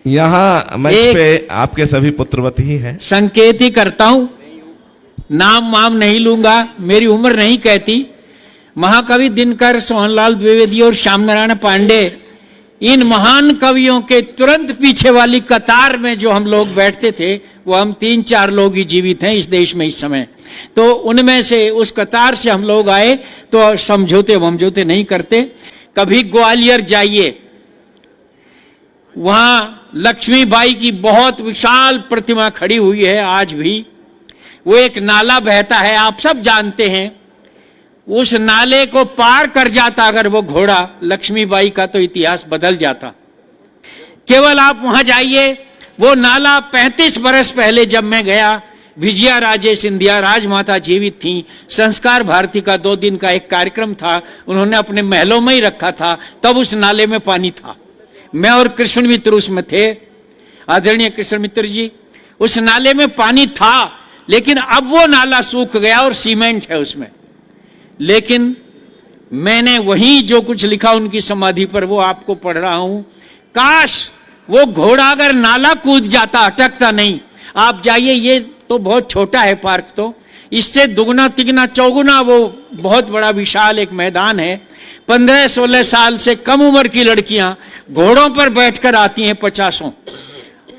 यहाँ मंच पे आपके सभी पुत्रवत ही हैं। संकेत ही करता हूं, नाम वाम नहीं लूंगा, मेरी उम्र नहीं कहती। महाकवि दिनकर, सोहनलाल द्विवेदी और श्याम नारायण पांडे, इन महान कवियों के तुरंत पीछे वाली कतार में जो हम लोग बैठते थे, वो हम 3-4 लोग ही जीवित हैं इस देश में इस समय। तो उनमें से उस कतार से हम लोग आए, तो समझौते वमझौते नहीं करते। कभी ग्वालियर जाइए, वहां लक्ष्मीबाई की बहुत विशाल प्रतिमा खड़ी हुई है आज भी। वो एक नाला बहता है, आप सब जानते हैं। उस नाले को पार कर जाता अगर वो घोड़ा लक्ष्मीबाई का, तो इतिहास बदल जाता। केवल आप वहां जाइए, वो नाला 35 बरस पहले जब मैं गया, विजया राजे सिंधिया राजमाता जीवित थी। संस्कार भारती का 2 दिन का एक कार्यक्रम था, उन्होंने अपने महलों में ही रखा था, तब उस नाले में पानी था। मैं और कृष्ण मित्र उसमें थे, आदरणीय कृष्ण मित्र जी। उस नाले में पानी था, लेकिन अब वो नाला सूख गया और सीमेंट है उसमें। लेकिन मैंने वहीं जो कुछ लिखा उनकी समाधि पर, वो आपको पढ़ रहा हूं। काश वो घोड़ा अगर नाला कूद जाता, अटकता नहीं। आप जाइए, ये तो बहुत छोटा है पार्क, तो इससे दुगना तिगुना चौगुना वो बहुत बड़ा विशाल एक मैदान है। 15-16 साल से कम उम्र की लड़कियां घोड़ों पर बैठकर आती हैं 50,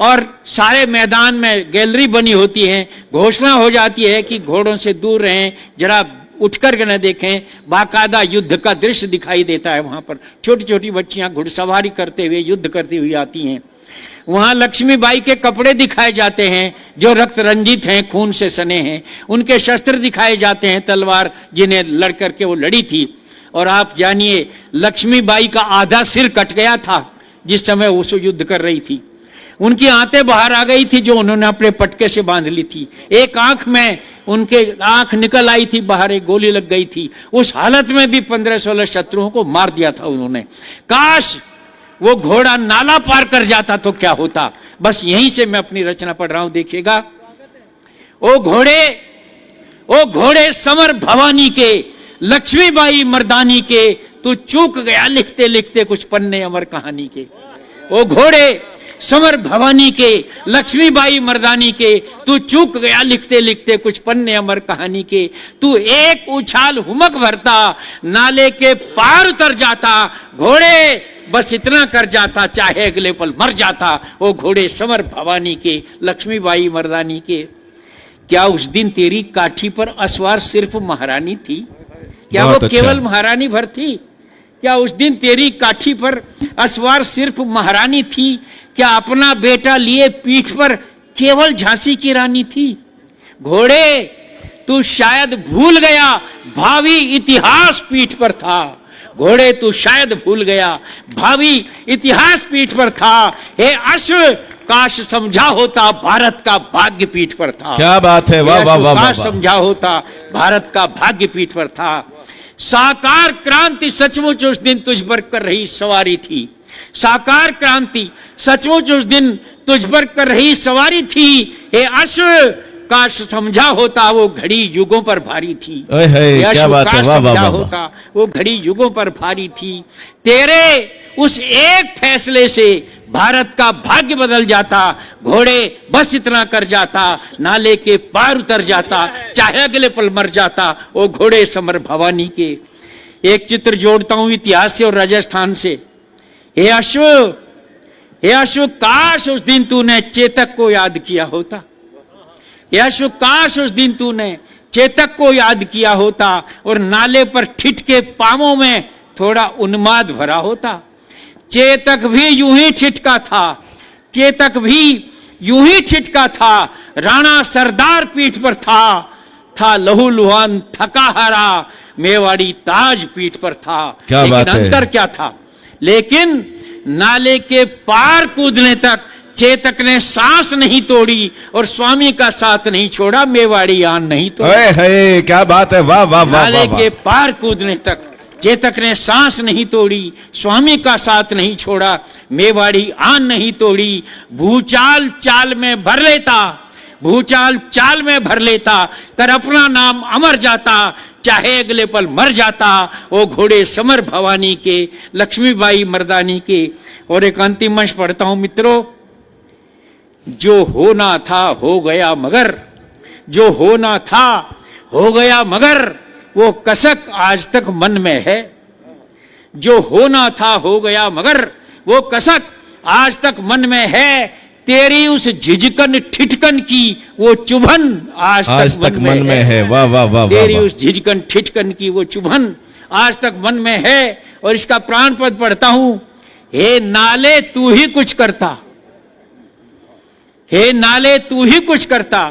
और सारे मैदान में गैलरी बनी होती है। घोषणा हो जाती है कि घोड़ों से दूर रहें, जरा उठकर के न देखें। बाकायदा युद्ध का दृश्य दिखाई देता है वहां पर। छोटी छोटी बच्चियां घुड़सवारी करते हुए, युद्ध करती हुई आती हैं। वहां लक्ष्मीबाई के कपड़े दिखाए जाते हैं जो रक्त रंजित हैं, खून से सने हैं। उनके शस्त्र दिखाए जाते हैं, तलवार जिन्हें लड़ करके वो लड़ी थी। और आप जानिए, लक्ष्मीबाई का आधा सिर कट गया था जिस समय वो युद्ध कर रही थी। उनकी आंतें बाहर आ गई थी जो उन्होंने अपने पटके से बांध ली थी। एक आंख में उनके आंख निकल आई थी बाहर, एक गोली लग गई थी। उस हालत में भी 15-16 शत्रुओं को मार दिया था उन्होंने। काश वो घोड़ा नाला पार कर जाता तो क्या होता। बस यहीं से मैं अपनी रचना पढ़ रहा हूं, देखिएगा। ओ घोड़े समर भवानी के, लक्ष्मीबाई मर्दानी के, तू चूक गया लिखते लिखते कुछ पन्ने अमर कहानी के। ओ घोड़े समर भवानी के, लक्ष्मीबाई मर्दानी के, तू चूक गया लिखते लिखते कुछ पन्ने अमर कहानी के। तू एक उछाल हुमक भरता, नाले के पार उतर जाता। घोड़े बस इतना कर जाता, चाहे अगले पल मर जाता। ओ घोड़े समर भवानी के, लक्ष्मीबाई मर्दानी के। क्या उस दिन तेरी काठी पर असवार सिर्फ महारानी थी? क्या वो केवल महारानी भर थी? क्या उस दिन तेरी काठी पर असवार सिर्फ महारानी थी? क्या अपना बेटा लिए पीठ पर केवल झांसी की रानी थी? घोड़े तू शायद भूल गया, भावी इतिहास पीठ पर था। घोड़े तू शायद भूल गया, भावी इतिहास पीठ पर था। हे अश्व काश समझा होता, भारत का भाग्य पीठ पर था। क्या बात है, वाह वाह वाह। काश समझा होता, भारत का भाग्य पीठ पर था। साकार क्रांति सचमुच उस दिन तुझ पर कर रही सवारी थी। साकार क्रांति सचमुच उस दिन तुझ पर कर रही सवारी थी। हे अश्व काश समझा होता, वो घड़ी युगों पर भारी थी। क्या बात है, वाह वाह होता, वो घड़ी युगों पर भारी थी। तेरे उस एक फैसले से भारत का भाग्य बदल जाता। घोड़े बस इतना कर जाता, नाले के पार उतर जाता, चाहे अगले पल मर जाता। वो घोड़े समर भवानी के। एक चित्र जोड़ता हूं इतिहास से और राजस्थान से। हे अश्व काश उस दिन तूने चेतक को याद किया होता। हे अश्व काश उस दिन तूने चेतक को याद किया होता और नाले पर ठिठके पांवों में थोड़ा उन्माद भरा होता। चेतक भी यूं ही ठिठका था, चेतक भी यूं ही ठिठका था। राणा सरदार पीठ पर था लहू लुहान थका हारा, मेवाड़ी ताज पीठ पर था। लेकिन अंतर क्या था? लेकिन नाले के पार कूदने तक चेतक ने सांस नहीं तोड़ी और स्वामी का साथ नहीं छोड़ा, मेवाड़ी आन नहीं तोड़ी। अरे है, क्या बात है, वाह वाह वाह नाले वाह के पार कूदने तक चेतक ने सांस नहीं तोड़ी, स्वामी का साथ नहीं छोड़ा, मेवाड़ी आन नहीं तोड़ी। भूचाल चाल में भर लेता, भूचाल चाल में भर लेता, कर अपना नाम अमर जाता, चाहे अगले पल मर जाता। वो घोड़े समर भवानी के, लक्ष्मीबाई मर्दानी के। और एक अंतिम अंश पढ़ता हूं मित्रों। जो होना था हो गया मगर, जो होना था हो गया मगर, वो कसक आज तक मन में है। जो होना था हो गया मगर, वो कसक आज तक मन में है। तेरी उस झिझकन ठिठकन की वो चुभन आज तक मन में है। वाह वाह वाह वाह तेरी वाह। उस झिझकन ठिठकन की वो चुभन आज तक मन में है। और इसका प्राण पद पढ़ता हूं। हे नाले तू ही कुछ करता, हे नाले तू ही कुछ करता,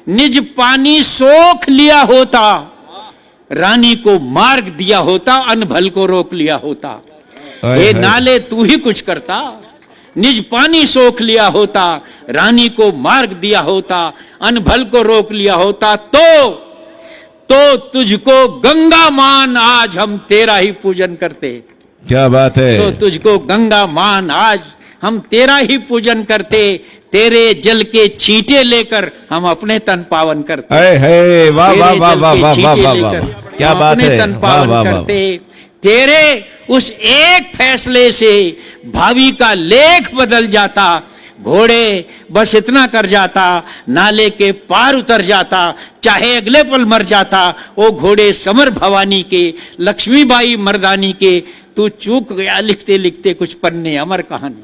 निज पानी सोख लिया होता, रानी को मार्ग दिया होता, अनभल को रोक लिया होता। हे नाले तू ही कुछ करता, निज पानी सोख लिया होता, रानी को मार्ग दिया होता, अनभल को रोक लिया होता। तो तुझको गंगा मान आज हम तेरा ही पूजन करते। क्या बात है। तो तुझको गंगा मान आज हम तेरा ही पूजन करते। तेरे जल के छींटे लेकर हम अपने तन पावन करते। है, वाह वाह वाह वाह वाह वाह वाह वाह, क्या बात अपने है, तन वाह पावन वाह वाह। करते। तेरे उस एक फैसले से भावी का लेख बदल जाता। घोड़े बस इतना कर जाता, नाले के पार उतर जाता, चाहे अगले पल मर जाता। वो घोड़े समर भवानी के, लक्ष्मीबाई मर्दानी के। तू चूक गया लिखते लिखते कुछ पन्ने अमर कहानी।